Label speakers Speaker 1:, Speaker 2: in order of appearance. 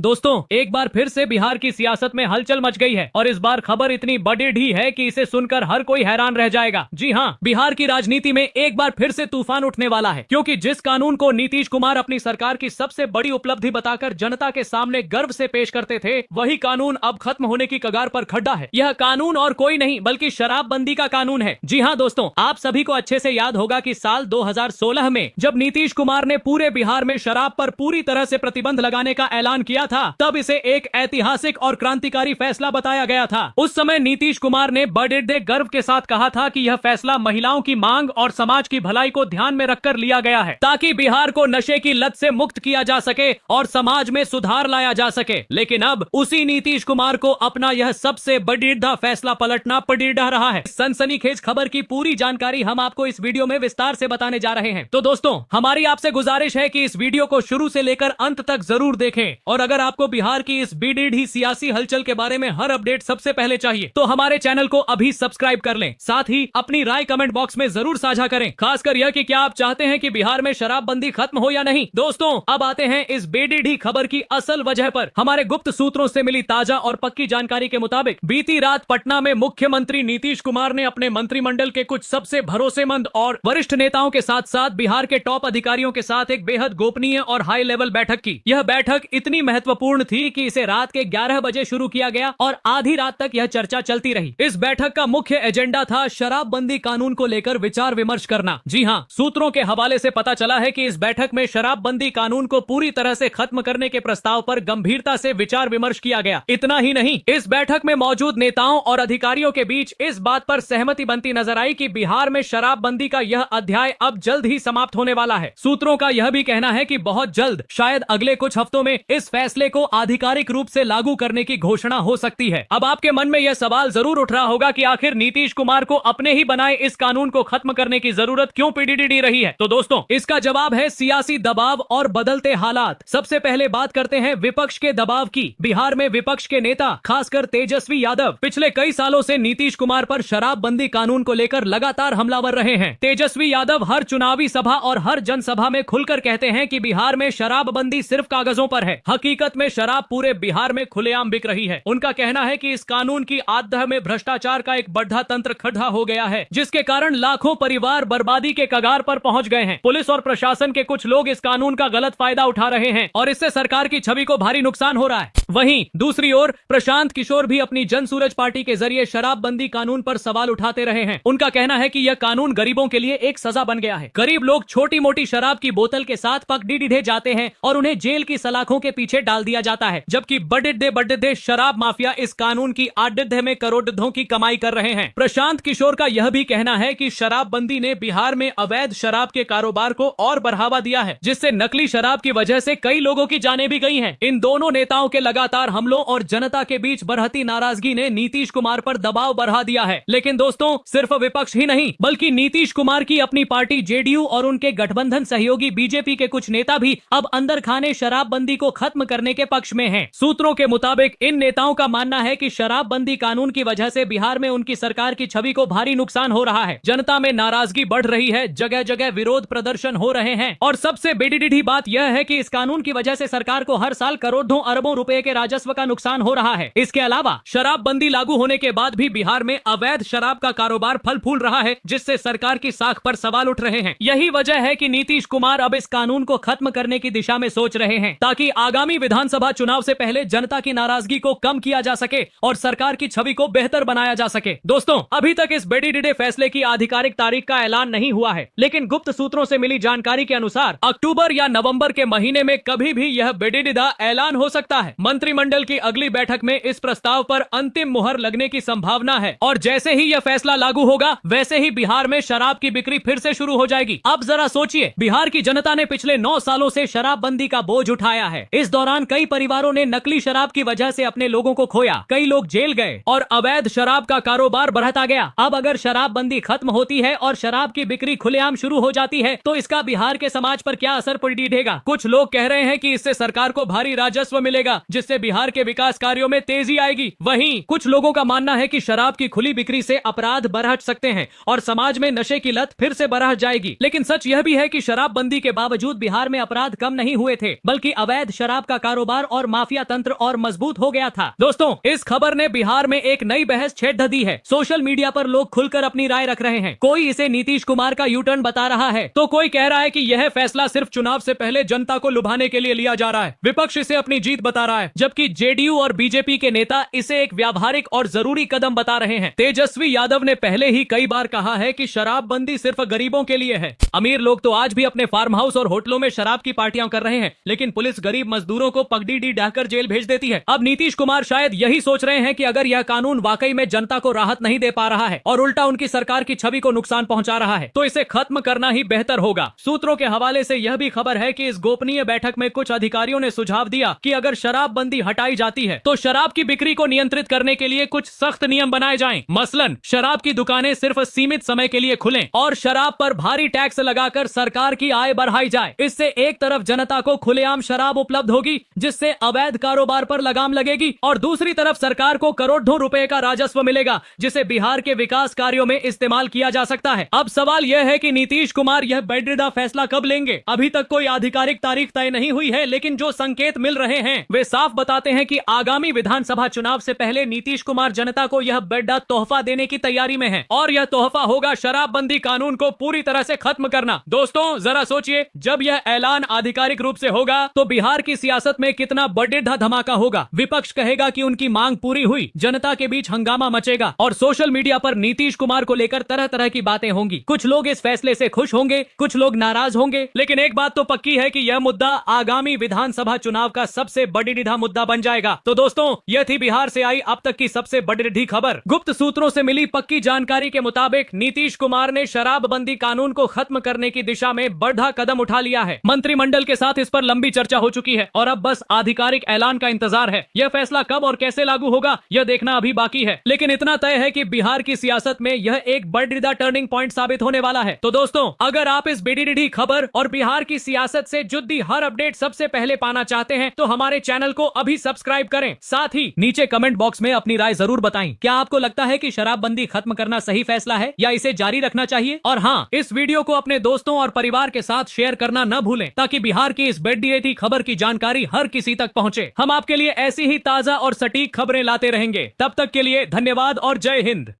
Speaker 1: दोस्तों, एक बार फिर से बिहार की सियासत में हलचल मच गई है और इस बार खबर इतनी बड़ी है कि इसे सुनकर हर कोई हैरान रह जाएगा। जी हाँ, बिहार की राजनीति में एक बार फिर से तूफान उठने वाला है, क्योंकि जिस कानून को नीतीश कुमार अपनी सरकार की सबसे बड़ी उपलब्धि बताकर जनता के सामने गर्व से पेश करते थे, वही कानून अब खत्म होने की कगार पर खड़ा है। यह कानून और कोई नहीं बल्कि शराबबंदी का कानून है। जी हाँ दोस्तों, आप सभी को अच्छे से याद होगा कि साल 2016 में जब नीतीश कुमार ने पूरे बिहार में शराब पर पूरी तरह से प्रतिबंध लगाने का ऐलान किया था, तब इसे एक ऐतिहासिक और क्रांतिकारी फैसला बताया गया था। उस समय नीतीश कुमार ने बड़े गर्व के साथ कहा था कि यह फैसला महिलाओं की मांग और समाज की भलाई को ध्यान में रखकर लिया गया है, ताकि बिहार को नशे की लत से मुक्त किया जा सके और समाज में सुधार लाया जा सके। लेकिन अब उसी नीतीश कुमार को अपना यह सबसे बड़ा फैसला पलटना पड़ रहा है। सनसनीखेज खबर की पूरी जानकारी हम आपको इस वीडियो में विस्तार से बताने जा रहे हैं। तो दोस्तों, हमारी आपसे गुजारिश है कि इस वीडियो को शुरू से लेकर अंत तक जरूर देखें, और अगर आपको बिहार की इस बीडीडी सियासी हलचल के बारे में हर अपडेट सबसे पहले चाहिए तो हमारे चैनल को अभी सब्सक्राइब कर लें। साथ ही अपनी राय कमेंट बॉक्स में जरूर साझा करें, खासकर यह कि क्या आप चाहते हैं कि बिहार में शराबबंदी खत्म हो या नहीं। दोस्तों, अब आते हैं इस बीडीडी खबर की असल वजह पर। हमारे गुप्त सूत्रों से मिली ताजा और पक्की जानकारी के मुताबिक बीती रात पटना में मुख्यमंत्री नीतीश कुमार ने अपने मंत्रिमंडल के कुछ सबसे भरोसेमंद और वरिष्ठ नेताओं के साथ साथ बिहार के टॉप अधिकारियों के साथ एक बेहद गोपनीय और हाई लेवल बैठक की। यह बैठक इतनी महत्वपूर्ण थी कि इसे रात के 11 बजे शुरू किया गया और आधी रात तक यह चर्चा चलती रही। इस बैठक का मुख्य एजेंडा था शराबबंदी कानून को लेकर विचार विमर्श करना। जी हाँ, सूत्रों के हवाले से पता चला है कि इस बैठक में शराबबंदी कानून को पूरी तरह से खत्म करने के प्रस्ताव पर गंभीरता से विचार विमर्श किया गया। इतना ही नहीं, इस बैठक में मौजूद नेताओं और अधिकारियों के बीच इस बात पर सहमति बनती नजर आई कि बिहार में शराबबंदी का यह अध्याय अब जल्द ही समाप्त होने वाला है। सूत्रों का यह भी कहना है कि बहुत जल्द, शायद अगले कुछ हफ्तों में, इस फैसले को आधिकारिक रूप से लागू करने की घोषणा हो सकती है। अब आपके मन में यह सवाल जरूर उठ रहा होगा कि आखिर नीतीश कुमार को अपने ही बनाए इस कानून को खत्म करने की जरूरत क्यों पीडीडी रही है। तो दोस्तों, इसका जवाब है सियासी दबाव और बदलते हालात। सबसे पहले बात करते हैं विपक्ष के दबाव की। बिहार में विपक्ष के नेता, खासकर तेजस्वी यादव, पिछले कई सालों से नीतीश कुमार पर शराबबंदी कानून को लेकर लगातार हमलावर रहे हैं। तेजस्वी यादव हर चुनावी सभा और हर जनसभा में खुलकर कहते हैं कि बिहार में शराबबंदी सिर्फ कागजों पर है, हकीकत में शराब पूरे बिहार में खुलेआम बिक रही है। उनका कहना है कि इस कानून की आत्ह में भ्रष्टाचार का एक बड़ा तंत्र खड़ा हो गया है, जिसके कारण लाखों परिवार बर्बादी के कगार पर पहुंच गए हैं। पुलिस और प्रशासन के कुछ लोग इस कानून का गलत फायदा उठा रहे हैं और इससे सरकार की छवि को भारी नुकसान हो रहा है। वहीं दूसरी ओर प्रशांत किशोर भी अपनी जनसूरज पार्टी के जरिए शराबबंदी कानून पर सवाल उठाते रहे हैं। उनका कहना है कि यह कानून गरीबों के लिए एक सजा बन गया है। गरीब लोग छोटी मोटी शराब की बोतल के साथ पकड़े जाते हैं और उन्हें जेल की सलाखों के पीछे डाल दिया जाता है, जबकि बड़े शराब माफिया इस कानून की आढ़ में करोड़ों की कमाई कर रहे हैं। प्रशांत किशोर का यह भी कहना है कि शराबबंदी ने बिहार में अवैध शराब के कारोबार को और बढ़ावा दिया है, जिससे नकली शराब की वजह से कई लोगों की जानें भी गई हैं। इन दोनों नेताओं के लगातार हमलों और जनता के बीच बढ़ती नाराजगी ने नीतीश कुमार पर दबाव बढ़ा दिया है। लेकिन दोस्तों, सिर्फ विपक्ष ही नहीं बल्कि नीतीश कुमार की अपनी पार्टी जेडीयू और उनके गठबंधन सहयोगी बीजेपी के कुछ नेता भी अब अंदर खाने शराबबंदी को खत्म करने के पक्ष में हैं। सूत्रों के मुताबिक इन नेताओं का मानना है कि शराबबंदी कानून की वजह से बिहार में उनकी सरकार की छवि को भारी नुकसान हो रहा है। जनता में नाराजगी बढ़ रही है, जगह जगह विरोध प्रदर्शन हो रहे हैं और सबसे बड़ी बात यह है कि इस कानून की वजह से सरकार को हर साल करोड़ों अरबों रुपए के राजस्व का नुकसान हो रहा है। इसके अलावा शराबबंदी लागू होने के बाद भी बिहार में अवैध शराब का कारोबार फल फूल रहा है, जिससे सरकार की साख पर सवाल उठ रहे हैं। यही वजह है कि नीतीश कुमार अब इस कानून को खत्म करने की दिशा में सोच रहे हैं, ताकि आगामी विधानसभा चुनाव से पहले जनता की नाराजगी को कम किया जा सके और सरकार की छवि को बेहतर बनाया जा सके। दोस्तों, अभी तक इस बड़े फैसले की आधिकारिक तारीख का ऐलान नहीं हुआ है, लेकिन गुप्त सूत्रों से मिली जानकारी के अनुसार अक्टूबर या नवंबर के महीने में कभी भी यह बड़ा ऐलान हो सकता है। मंत्रिमंडल की अगली बैठक में इस प्रस्ताव पर अंतिम मुहर लगने की संभावना है और जैसे ही यह फैसला लागू होगा, वैसे ही बिहार में शराब की बिक्री फिर से शुरू हो जाएगी। अब जरा सोचिए, बिहार की जनता ने पिछले 9 सालों से शराबबंदी का बोझ उठाया है। इस दौरान कई परिवारों ने नकली शराब की वजह से अपने लोगों को खोया, कई लोग जेल गए और अवैध शराब का कारोबार बढ़ता गया। अब अगर शराबबंदी खत्म होती है और शराब की बिक्री खुलेआम शुरू हो जाती है, तो इसका बिहार के समाज पर क्या असर पड़ेगा? कुछ लोग कह रहे हैं कि इससे सरकार को भारी राजस्व मिलेगा, जिससे बिहार के विकास कार्यों में तेजी आएगी। वहीं कुछ लोगों का मानना है कि शराब की खुली बिक्री से अपराध बढ़ सकते हैं और समाज में नशे की लत फिर से बढ़ जाएगी। लेकिन सच यह भी है कि शराबबंदी के बावजूद बिहार में अपराध कम नहीं हुए थे, बल्कि अवैध शराब का कारोबार और माफिया तंत्र और मजबूत हो गया था। दोस्तों, इस खबर ने बिहार में एक नई बहस छेड़ दी है। सोशल मीडिया पर लोग खुलकर अपनी राय रख रहे हैं। कोई इसे नीतीश कुमार का यूटर्न बता रहा है, तो कोई कह रहा है कि यह फैसला सिर्फ चुनाव से पहले जनता को लुभाने के लिए लिया जा रहा है। विपक्ष इसे अपनी जीत बता रहा है, जबकि जेडीयू और बीजेपी के नेता इसे एक व्यावहारिक और जरूरी कदम बता रहे हैं। तेजस्वी यादव ने पहले ही कई बार कहा है कि शराबबंदी सिर्फ गरीबों के लिए है। अमीर लोग तो आज भी अपने फार्म हाउस और होटलों में शराब की पार्टियां कर रहे हैं, लेकिन पुलिस गरीब मजदूरों को पगडीडी डाहकर जेल भेज देती है। अब नीतीश कुमार शायद यही सोच रहे हैं कि अगर यह कानून वाकई में जनता को राहत नहीं दे पा रहा है और उल्टा उनकी सरकार की छवि को नुकसान पहुंचा रहा है, तो इसे खत्म करना ही बेहतर होगा। सूत्रों के हवाले से यह भी खबर है कि इस गोपनीय बैठक में कुछ अधिकारियों ने सुझाव दिया कि अगर शराबबंदी हटाई जाती है तो शराब की बिक्री को नियंत्रित करने के लिए कुछ सख्त नियम बनाए जाएं। मसलन शराब की दुकानें सिर्फ सीमित समय के लिए खुलें और शराब पर भारी टैक्स लगाकर सरकार की आय बढ़ाई जाए। इससे एक तरफ जनता को खुलेआम शराब उपलब्ध होगी, जिससे अवैध कारोबार पर लगाम लगेगी, और दूसरी तरफ सरकार को करोड़ों रुपए का राजस्व मिलेगा, जिसे बिहार के विकास कार्यों में इस्तेमाल किया जा सकता है। अब सवाल यह है कि नीतीश कुमार यह बेदरिदा फैसला कब लेंगे। अभी तक कोई आधिकारिक तारीख तय नहीं हुई है, लेकिन जो संकेत मिल रहे हैं वे साफ बताते हैं कि आगामी विधानसभा चुनाव से पहले नीतीश कुमार जनता को यह बड़ा तोहफा देने की तैयारी में है, और यह तोहफा होगा शराबबंदी कानून को पूरी तरह से खत्म करना। दोस्तों, जरा सोचिए, जब यह ऐलान आधिकारिक रूप से होगा तो बिहार की सियासत में कितना बड़ा धमाका होगा। विपक्ष कहेगा कि उनकी मांग पूरी हुई, जनता के बीच हंगामा मचेगा और सोशल मीडिया पर नीतीश कुमार को लेकर तरह तरह की बातें होंगी। कुछ लोग इस फैसले से खुश होंगे, कुछ लोग नाराज होंगे, लेकिन एक बात तो पक्की है कि यह मुद्दा आगामी विधानसभा चुनाव का सबसे बड़ा मुद्दा बन जाएगा। तो दोस्तों, यह थी बिहार से आई अब तक की सबसे बड़ी खबर। गुप्त सूत्रों से मिली पक्की जानकारी के मुताबिक नीतीश कुमार ने शराबबंदी कानून को खत्म करने की दिशा में बड़ा कदम उठा लिया है। मंत्रिमंडल के साथ इस पर लंबी चर्चा हो चुकी है और अब बस आधिकारिक ऐलान का इंतजार है। यह फैसला कब और कैसे लागू होगा, यह देखना अभी बाकी है, लेकिन इतना तय है कि बिहार की सियासत में यह एक बड़ा टर्निंग पॉइंट साबित होने वाला है। तो दोस्तों, अगर आप इस बड़ी खबर और बिहार की सियासत से जुड़ी हर अपडेट सबसे पहले पाना चाहते हैं तो हमारे चैनल को अभी सब्सक्राइब करें। साथ ही नीचे कमेंट बॉक्स में अपनी राय जरूर बताएं। क्या आपको लगता है कि शराबबंदी खत्म करना सही फैसला है या इसे जारी रखना चाहिए? और हाँ, इस वीडियो को अपने दोस्तों और परिवार के साथ शेयर करना न भूलें, ताकि बिहार की इस बड़ी खबर की जानकारी हर किसी तक पहुंचे। हम आपके लिए ऐसी ही ताजा और सटीक खबरें लाते रहेंगे। तब तक के लिए धन्यवाद और जय हिंद।